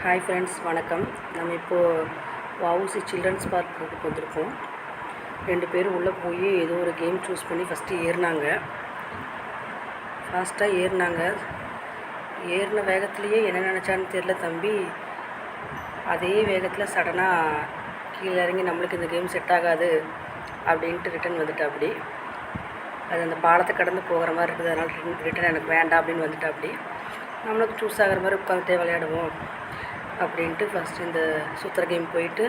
Hi friends, வணக்கம். நம்ம இப்போது வஉசி சில்ட்ரன்ஸ் பார்க்குக்கு வந்திருக்கோம். 2 பேரும் உள்ளே போய் ஏதோ ஒரு கேம் சூஸ் பண்ணி ஃபஸ்ட்டு ஏறினாங்க. ஃபாஸ்ட்டாக ஏறின வேகத்துலேயே என்ன நினச்சான்னு தெரில தம்பி. அதே வேகத்தில் சடனாக கீழே இறங்கி நம்மளுக்கு இந்த கேம் செட் ஆகாது அப்படின்ட்டு ரிட்டன் வந்துட்டாப்படி. அது அந்த பாலத்தை கடந்து போகிற மாதிரி இருக்குது, அதனால் ரிட்டன் எனக்கு வேண்டாம் அப்படின்னு வந்துட்டாப்படி. நம்மளுக்கு சூஸ் ஆகிற மாதிரி உட்காந்துட்டே விளையாடுவோம் அப்படின்ட்டு ஃபஸ்ட்டு இந்த சுற்றுற கேம் போயிட்டு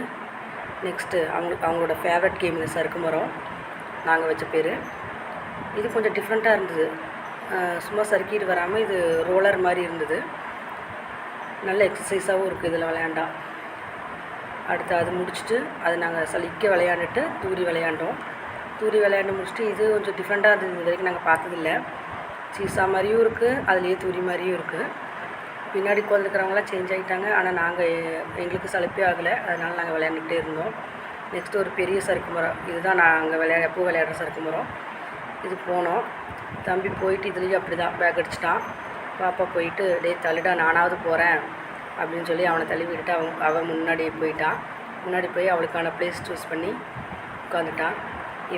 நெக்ஸ்ட்டு அவங்களோட ஃபேவரட் கேம் இந்த சறுக்கு மரம் நாங்கள் வச்ச பேர். இது கொஞ்சம் டிஃப்ரெண்ட்டாக இருந்தது. சும்மா சறுக்கிட்டு வராமல் இது ரோலர் மாதிரி இருந்தது. நல்ல எக்ஸசைஸாகவும் இருக்குது இதில் விளையாண்டா. அடுத்து அது முடிச்சுட்டு அது நாங்கள் சலிக்க விளையாண்டுட்டு தூரி விளையாண்டோம். தூரி விளையாண்டு முடிச்சுட்டு இது கொஞ்சம் டிஃப்ரெண்ட்டாக இருந்தது. இது வரைக்கும் நாங்கள் பார்த்ததில்ல. சீசா மாதிரியும் இருக்குது, அதுலேயே தூரி மாதிரியும் இருக்குது. பின்னாடி உட்காந்துருக்கிறவங்களாம் சேஞ்ச் ஆகிட்டாங்க. ஆனால் எங்களுக்கு சலிப்பே ஆகலை, அதனால் நாங்கள் விளையாண்டுகிட்டே இருந்தோம். நெக்ஸ்ட்டு ஒரு பெரிய சறுக்கு மரம், இதுதான் நாங்கள் எப்போ விளையாடுற சறுக்கு மரம். இது போனோம். தம்பி போயிட்டு இதுலேயும் அப்படி தான் பேக் அடிச்சிட்டான். பாப்பா போயிட்டு தள்ளிடா நானாவது போகிறேன் அப்படின்னு சொல்லி அவனை தள்ளி விட்டுட்டு அவன் முன்னாடி போயிட்டான். முன்னாடி போய் அவளுக்கான ப்ளேஸ் சூஸ் பண்ணி உட்காந்துட்டான்.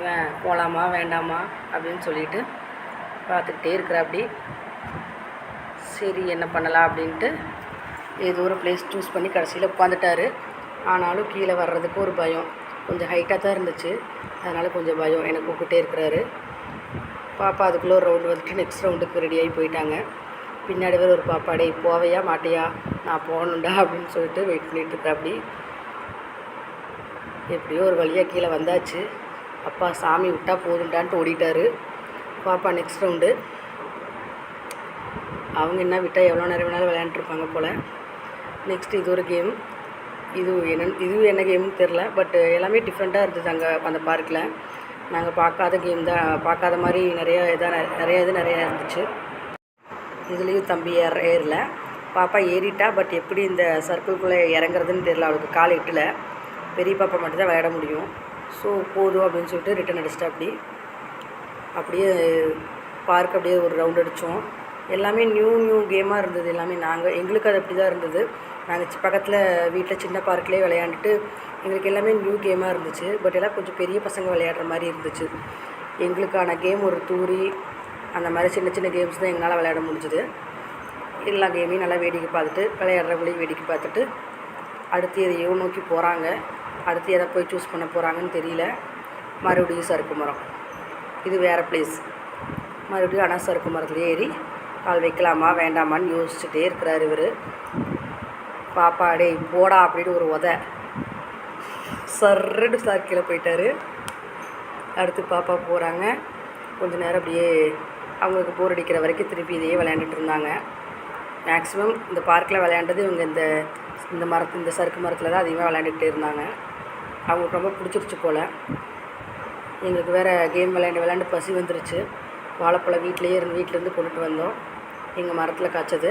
இவன் போகலாமா வேண்டாமா அப்படின்னு சொல்லிட்டு பார்த்துக்கிட்டே இருக்கிற. அப்படி சரி என்ன பண்ணலாம் அப்படின்ட்டு ஏதோ ஒரு ப்ளேஸ் சூஸ் பண்ணி கடைசியில் உட்காந்துட்டாரு. ஆனாலும் கீழே வர்றதுக்கு ஒரு பயம். கொஞ்சம் ஹைட்டாக தான் இருந்துச்சு, அதனால் கொஞ்சம் பயம். எனக்கு கூப்பிட்டே இருக்கிறாரு. பாப்பா அதுக்குள்ளே ஒரு ரவுண்டு வந்துட்டு நெக்ஸ்ட் ரவுண்டுக்கு ரெடியாகி போயிட்டாங்க. பின்னாடி ஒரு பாப்பாடே போவையா மாட்டியா, நான் போகணுண்டா அப்படின்னு சொல்லிட்டு வெயிட் பண்ணிகிட்ருக்கா. அப்படி எப்படியோ ஒரு வழியாக கீழே வந்தாச்சு. அப்பா சாமி விட்டால் போதுண்டான்ட்டு ஓடிட்டார். பாப்பா நெக்ஸ்ட் ரவுண்டு. அவங்க என்ன விட்டால் எவ்வளோ நேரம் வேணாலும் விளையாண்டுருப்பாங்க போல். நெக்ஸ்ட்டு இது ஒரு கேம். இது என்ன கேம்னு தெரில, பட் எல்லாமே டிஃப்ரெண்ட்டாக இருந்தது. அங்கே அந்த பார்க்கில் நாங்கள் பார்க்காத கேம் தான், பார்க்காத மாதிரி நிறையா இது இருந்துச்சு. இதுலேயும் தம்பி ஏறல. பாப்பா ஏறிட்டா, பட் எப்படி இந்த சர்க்கிள்குள்ளே இறங்குறதுன்னு தெரில. அவளுக்கு கால் எட்டல. பெரிய பாப்பா மட்டும்தான் விளையாட முடியும். ஸோ போதும் அப்படின்னு சொல்லிட்டு ரிட்டன் அடிச்சிட்டா. அப்படியே பார்க் அப்படியே ஒரு ரவுண்ட் அடித்தோம். எல்லாமே நியூ கேமாக இருந்தது. எல்லாமே எங்களுக்கு அது அப்படி தான் இருந்தது. நாங்கள் பக்கத்தில் வீட்டில் சின்ன பார்க்லேயே விளையாண்டுட்டு எங்களுக்கு எல்லாமே நியூ கேமாக இருந்துச்சு. பட் எல்லாம் கொஞ்சம் பெரிய பசங்க விளையாடுற மாதிரி இருந்துச்சு. எங்களுக்கான கேம் ஒரு தூரி அந்த மாதிரி சின்ன கேம்ஸ் தான் எங்களால் விளையாட முடிஞ்சுது. எல்லா கேமையும் நல்லா வேடிக்கை பார்த்துட்டு விளையாடுறவங்களையும் வேடிக்கை பார்த்துட்டு அடுத்து எதையோ நோக்கி போகிறாங்க. அடுத்து எதை போய் சூஸ் பண்ண போகிறாங்கன்னு தெரியல. மறுபடியும் சறுக்கு மரம், இது வேறு ப்ளேஸ். மறுபடியும் ஆனால் சறுக்கு மரத்தில் ஏறி கால் வைக்கலாமா வேண்டாமான்னு யோசிச்சுட்டே இருக்கிறார் இவர். பாப்பா போடா அப்படின்னு ஒரு சர்ன்னு கீழே போயிட்டார். அடுத்து பாப்பா போகிறாங்க. கொஞ்சம் நேரம் அப்படியே அவங்களுக்கு போர் அடிக்கிற வரைக்கும் திருப்பி இதையே விளையாண்டுட்டு இருந்தாங்க. மேக்ஸிமம் இந்த பார்க்கில் விளையாண்டது இவங்க இந்த சறுக்கு மரத்தில் தான் அதிகமாக விளையாண்டுக்கிட்டே இருந்தாங்க. அவங்களுக்கு ரொம்ப பிடிச்சிருச்சு போல். எங்களுக்கு வேறு கேம் விளையாண்டு பசி வந்துருச்சு. வாழைப்பழம் வீட்டிலேருந்து கொண்டுட்டு வந்தோம். எங்கள் மரத்தில் காய்ச்சது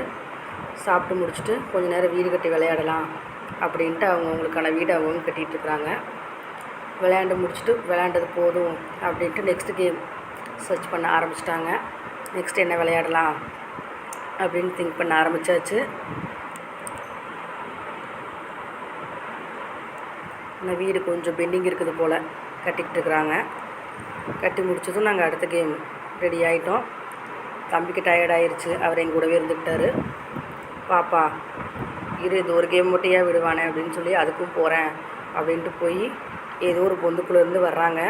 சாப்பிட்டு முடிச்சுட்டு கொஞ்சம் நேரம் வீடு கட்டி விளையாடலாம் அப்படின்ட்டு அவங்களுக்கான வீடு அவங்க கட்டிகிட்ருக்குறாங்க. விளையாண்டு முடிச்சுட்டு விளையாண்டது போதும் அப்படின்ட்டு நெக்ஸ்ட்டு கேம் சர்ச் பண்ண ஆரம்பிச்சிட்டாங்க. நெக்ஸ்ட் என்ன விளையாடலாம் அப்படின்னு திங்க் பண்ண ஆரம்பித்தாச்சு. இந்த வீடு கொஞ்சம் பெண்டிங் இருக்குது போல், கட்டிக்கிட்டு இருக்கிறாங்க. கட்டி முடிச்சதும் நாங்கள் அடுத்த கேம் ரெடி ஆகிட்டோம். தம்பிக்கு டயர்டாயிருச்சு, அவர் எங்கள் கூடவே இருந்துக்கிட்டார். பாப்பா இது ஒரு கேம் மட்டும் ஏன் விடுவானே அப்படின்னு சொல்லி அதுக்கும் போகிறேன் அப்படின்ட்டு போய் ஏதோ ஒரு பொந்துக்குள்ளேருந்து வர்றாங்க.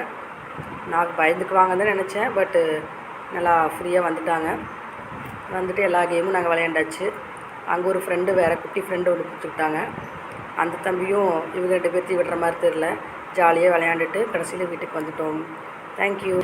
நான் பயந்துக்குவாங்கன்னு தான் நினச்சேன், பட்டு நல்லா ஃப்ரீயாக வந்துட்டு எல்லா கேமும் நாங்கள் விளையாண்டாச்சு. அங்கே ஒரு ஃப்ரெண்டு வேறு குட்டி ஃப்ரெண்டு ஒன்று கொடுத்துக்கிட்டாங்க. அந்த தம்பியும் இவங்க 2 பேர்த்தையும் விடுற மாதிரி தெரில, ஜாலியாக விளையாண்டுட்டு கடைசியில் வீட்டுக்கு வந்துட்டோம். தேங்க்யூ.